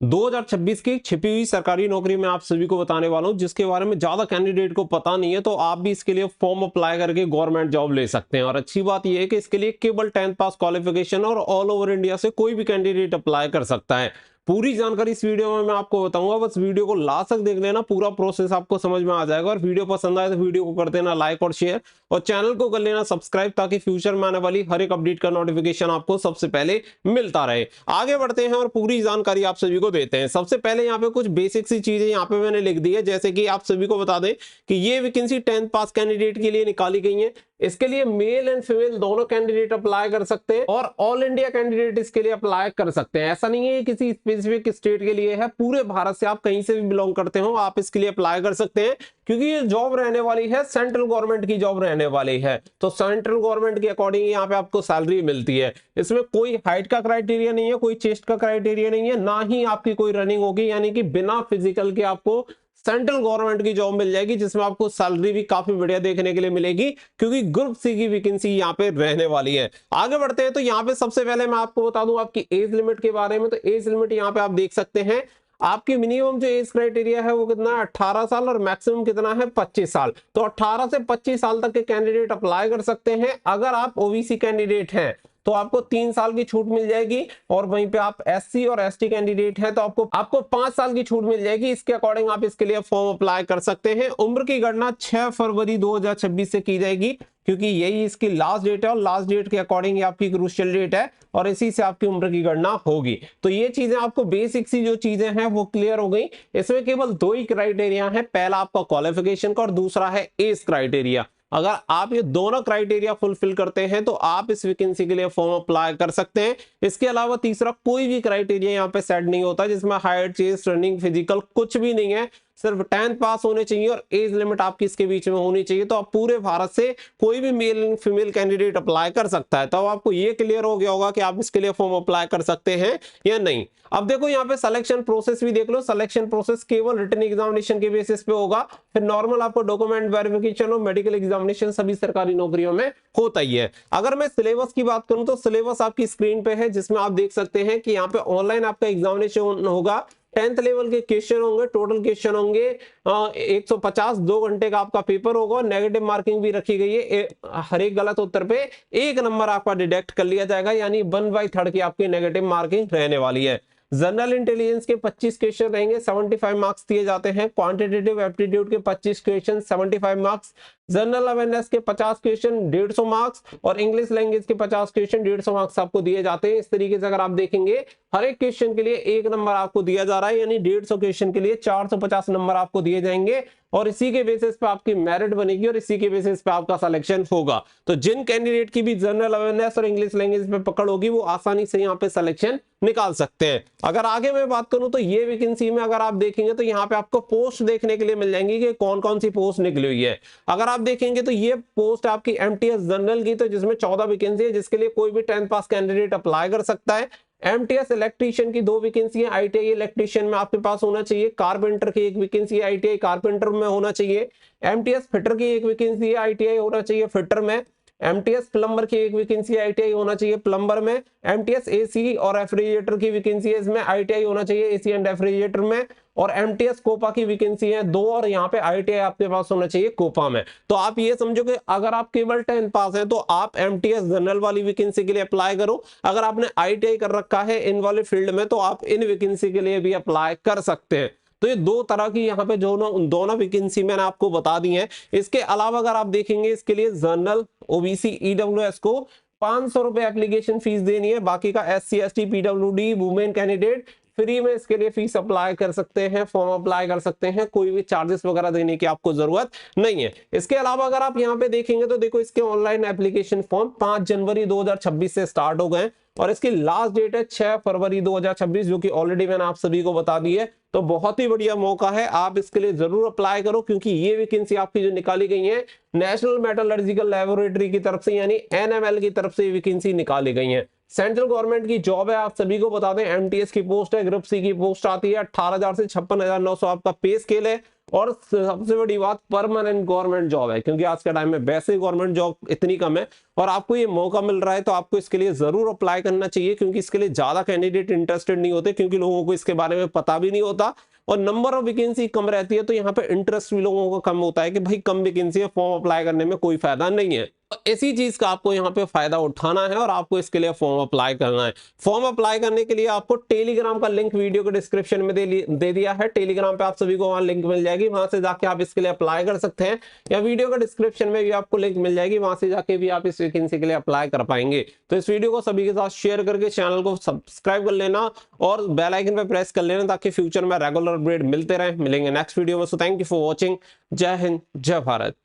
2026 की छिपी हुई सरकारी नौकरी में आप सभी को बताने वाला हूं, जिसके बारे में ज्यादा कैंडिडेट को पता नहीं है। तो आप भी इसके लिए फॉर्म अप्लाई करके गवर्नमेंट जॉब ले सकते हैं। और अच्छी बात यह है कि इसके लिए केवल 10th पास क्वालिफिकेशन और ऑल ओवर इंडिया से कोई भी कैंडिडेट अप्लाई कर सकता है। पूरी जानकारी इस वीडियो में मैं आपको बताऊंगा, बस वीडियो को लास्ट तक देख लेना, पूरा प्रोसेस आपको समझ में आ जाएगा। और वीडियो पसंद आए तो वीडियो को कर देना लाइक और शेयर, और चैनल को कर लेना सब्सक्राइब, ताकि फ्यूचर में आने वाली हर एक अपडेट का नोटिफिकेशन आपको सबसे पहले मिलता रहे। आगे बढ़ते हैं और पूरी जानकारी आप सभी को देते हैं। सबसे पहले यहाँ पे कुछ बेसिक सी चीजें यहाँ पे मैंने लिख दी है, जैसे कि आप सभी को बता दें कि ये वैकेंसी 10th पास कैंडिडेट के लिए निकाली गई है। इसके लिए मेल एंड फीमेल दोनों कैंडिडेट अप्लाई कर सकते हैं, और ऑल इंडिया कैंडिडेट इसके लिए अप्लाई कर सकते हैं। ऐसा नहीं है किसी स्पेसिफिक स्टेट के लिए है, पूरे भारत से आप कहीं से भी बिलोंग करते हो आप इसके लिए अप्लाई कर सकते हैं। क्योंकि ये जॉब रहने वाली है सेंट्रल गवर्नमेंट की जॉब रहने वाली है, तो सेंट्रल गवर्नमेंट के अकॉर्डिंग यहाँ पे आपको सैलरी मिलती है। इसमें कोई हाइट का क्राइटेरिया नहीं है, कोई चेस्ट का क्राइटेरिया नहीं है, ना ही आपकी कोई रनिंग होगी, यानी कि बिना फिजिकल के आपको सेंट्रल गवर्नमेंट की जॉब मिल जाएगी, जिसमें आपको सैलरी भी काफी बढ़िया देखने के लिए मिलेगी, क्योंकि ग्रुप सी की वैकेंसी यहाँ पे रहने वाली है। आगे बढ़ते हैं तो यहाँ पे सबसे पहले मैं आपको बता दूं आपकी एज लिमिट के बारे में। तो एज लिमिट यहाँ पे आप देख सकते हैं, आपकी मिनिमम जो एज क्राइटेरिया है वो कितना है 18 साल, और मैक्सिमम कितना है 25 साल। तो 18 से 25 साल तक के कैंडिडेट अप्लाई कर सकते हैं। अगर आप ओबीसी कैंडिडेट हैं तो आपको 3 साल की छूट मिल जाएगी, और वहीं पे आप एससी और एसटी कैंडिडेट हैं तो आपको 5 साल की छूट मिल जाएगी। इसके अकॉर्डिंग आप इसके लिए फॉर्म अप्लाई कर सकते हैं। उम्र की गणना 6 फरवरी 2026 से की जाएगी, क्योंकि यही इसकी लास्ट डेट है, और लास्ट डेट के अकॉर्डिंग आपकी क्रूशियल डेट है, और इसी से आपकी उम्र की गणना होगी। तो ये चीजें आपको बेसिक सी जो चीजें हैं वो क्लियर हो गई। इसमें केवल दो ही क्राइटेरिया है, पहला आपका क्वालिफिकेशन का और दूसरा है एज क्राइटेरिया। अगर आप ये दोनों क्राइटेरिया फुलफिल करते हैं तो आप इस वैकेंसी के लिए फॉर्म अप्लाई कर सकते हैं। इसके अलावा तीसरा कोई भी क्राइटेरिया यहाँ पे सेट नहीं होता, जिसमें हाइट, चेस्ट, रनिंग, फिजिकल कुछ भी नहीं है। सिर्फ 10th पास होने चाहिए और एज लिमिट आपकी इसके बीच में होनी चाहिए। तो आप पूरे भारत से कोई भी मेल फीमेल कैंडिडेट अप्लाई कर सकता है। तो आपको ये क्लियर हो गया होगा कि आप इसके लिए फॉर्म अप्लाई कर सकते हैं या नहीं। अब देखो यहाँ पे सिलेक्शन प्रोसेस भी देख लो। सिलेक्शन प्रोसेस केवल रिटन एग्जामिनेशन के बेसिस पे होगा, फिर नॉर्मल आपको डॉक्यूमेंट वेरिफिकेशन और मेडिकल एग्जामिनेशन सभी सरकारी नौकरियों में होता ही है। अगर मैं सिलेबस की बात करूं तो सिलेबस आपकी स्क्रीन पे है, जिसमें आप देख सकते हैं कि यहाँ पे ऑनलाइन आपका एग्जामिनेशन होगा। 10th लेवल के क्वेश्चन होंगे, टोटल क्वेश्चन होंगे 150, 2 घंटे का आपका पेपर होगा। नेगेटिव मार्किंग भी रखी गई है, हर एक गलत उत्तर पे 1 नंबर आपका डिडक्ट कर लिया जाएगा, यानी 1/3 की आपकी नेगेटिव मार्किंग रहने वाली है। जनरल इंटेलिजेंस के 25 क्वेश्चन रहेंगे, 75 मार्क्स दिए जाते हैं। क्वांटिटेटिव एप्टीट्यूड के 25 क्वेश्चन, 75 मार्क्स। जनरल अवेयरनेस के 50 क्वेश्चन, 150 मार्क्स, और इंग्लिश लैंग्वेज के 50 क्वेश्चन, 150 मार्क्स आपको दिए जाते हैं। इस तरीके से अगर आप देखेंगे हर एक क्वेश्चन के लिए 1 नंबर आपको दिया जा रहा है, यानी 150 क्वेश्चन के लिए 450 नंबर आपको दिए जाएंगे, और इसी के बेसिस पे आपकी मेरिट बनेगी, और इसी के बेसिस पे आपका सिलेक्शन होगा। तो जिन कैंडिडेट की भी जनरल अवेयरनेस और इंग्लिश लैंग्वेज पे पकड़ होगी वो आसानी से यहाँ पे सिलेक्शन निकाल सकते हैं। अगर आगे मैं बात करूं तो ये वैकेंसी में अगर आप देखेंगे तो यहाँ पे आपको पोस्ट देखने के लिए मिल जाएंगी कि कौन कौन सी पोस्ट निकली हुई है। अगर आप देखेंगे तो ये पोस्ट आपकी एमटीएस जनरल की, तो जिसमें 14 वैकेंसी है, जिसके लिए कोई भी 10th पास कैंडिडेट अप्लाई कर सकता है। एमटीएस इलेक्ट्रीशियन की 2 वैकेंसी है, आईटीआई इलेक्ट्रीशियन में आपके पास होना चाहिए। कारपेंटर की 1 वैकेंसी है, आईटीआई कारपेंटर में होना चाहिए। एमटीएस फिटर की 1 वैकेंसी है, आईटीआई होना चाहिए फिटर में। एमटीएस प्लम्बर की 1 वैकेंसी आईटीआई होना चाहिए प्लम्बर में। एमटीएस एसी और रेफ्रिजरेटर की वैकेंसी है, इसमें आईटीआई होना चाहिए एसी एंड रेफ्रिजरेटर में। और एमटीएस कोपा की वैकेंसी है 2, और यहाँ पे आईटीआई आपके पास होना चाहिए कोपा में। तो आप ये समझो कि अगर आप केवल 10th पास हैं तो आप एमटीएस जनरल वाली वैकेंसी के लिए अप्लाई करो। अगर आपने आईटीआई कर रखा है इन वाले फील्ड में तो आप इन वैकेंसी के लिए भी अप्लाई कर सकते हैं। तो ये 2 तरह की यहाँ पे दोनों वैकेंसी मैंने आपको बता दी है। इसके अलावा अगर आप देखेंगे इसके लिए जनरल, ओबीसी, ईडब्ल्यूएस को 500 रुपए एप्लीकेशन फीस देनी है। बाकी का SC, ST, PWD, women candidate free में इसके लिए फीस अप्लाई कर सकते हैं, फॉर्म अप्लाई कर सकते हैं। कोई भी चार्जेस वगैरह देने की आपको जरूरत नहीं है। इसके अलावा अगर आप यहाँ पे देखेंगे तो देखो इसके ऑनलाइन एप्लीकेशन फॉर्म 5 जनवरी 2026 से स्टार्ट हो गए, और इसकी लास्ट डेट है 6 फरवरी 2026, जो कि ऑलरेडी मैंने आप सभी को बता दी है। तो बहुत ही बढ़िया मौका है, आप इसके लिए जरूर अप्लाई करो, क्योंकि ये वैकेंसी आपकी जो निकाली गई है नेशनल मेटलर्जिकल लैबोरेटरी की तरफ से, यानी एनएमएल की तरफ से वैकेंसी निकाली गई है। सेंट्रल गवर्नमेंट की जॉब है, आप सभी को बता दें एमटीएस की पोस्ट है, ग्रुप सी की पोस्ट आती है, 18,000 से 56,900 आपका पे स्केल है। और सबसे बड़ी बात परमानेंट गवर्नमेंट जॉब है, क्योंकि आज के टाइम में वैसे गवर्नमेंट जॉब इतनी कम है और आपको ये मौका मिल रहा है तो आपको इसके लिए जरूर अप्लाई करना चाहिए, क्योंकि इसके लिए ज्यादा कैंडिडेट इंटरेस्टेड नहीं होते, क्योंकि लोगों को इसके बारे में पता भी नहीं होता और नंबर ऑफ वैकेंसी कम रहती है, तो यहाँ पे इंटरेस्ट भी लोगों को कम होता है कि भाई कम वैकेंसी है, फॉर्म अप्लाई करने में कोई फायदा नहीं है। इसी चीज का आपको यहाँ पे फायदा उठाना है और आपको इसके लिए फॉर्म अप्लाई करना है। फॉर्म अप्लाई करने के लिए आपको टेलीग्राम का लिंक वीडियो के डिस्क्रिप्शन में दे दिया है। टेलीग्राम पे आप सभी को वहां लिंक मिल जाएगी, वहां से जाके आप इसके लिए अप्लाई कर सकते हैं, या वीडियो का डिस्क्रिप्शन में भी आपको लिंक मिल जाएगी, वहां से जाके भी आप इस वैकेंसी के लिए अप्लाई कर पाएंगे। तो इस वीडियो को सभी के साथ शेयर करके चैनल को सब्सक्राइब कर लेना और बेल आइकन पे प्रेस कर लेना, ताकि फ्यूचर में रेगुलर अपडेट मिलते रहे। मिलेंगे नेक्स्ट वीडियो में। So thank you for watching. जय हिंद, जय भारत।